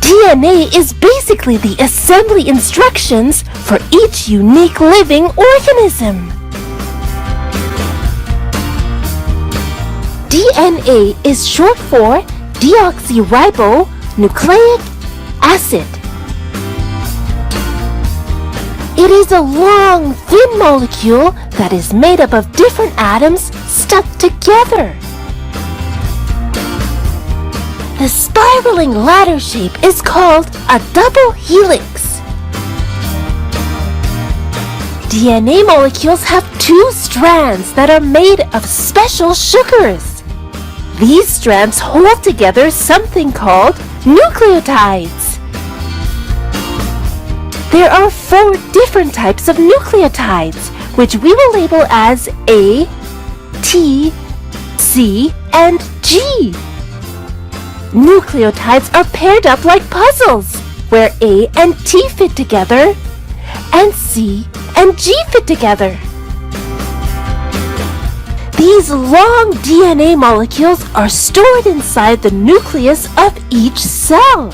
DNA is basically the assembly instructions for each unique living organism. DNA is short for deoxyribonucleic acid. It is a long, thin molecule that is made up of different atoms stuck together. The spiraling ladder shape is called a double helix. DNA molecules have two strands that are made of special sugars. These strands hold together something called nucleotides. There are 4 different types of nucleotides, which we will label as A, T, C, and G. Nucleotides are paired up like puzzles, where A and T fit together, and C and G fit together. These long DNA molecules are stored inside the nucleus of each cell.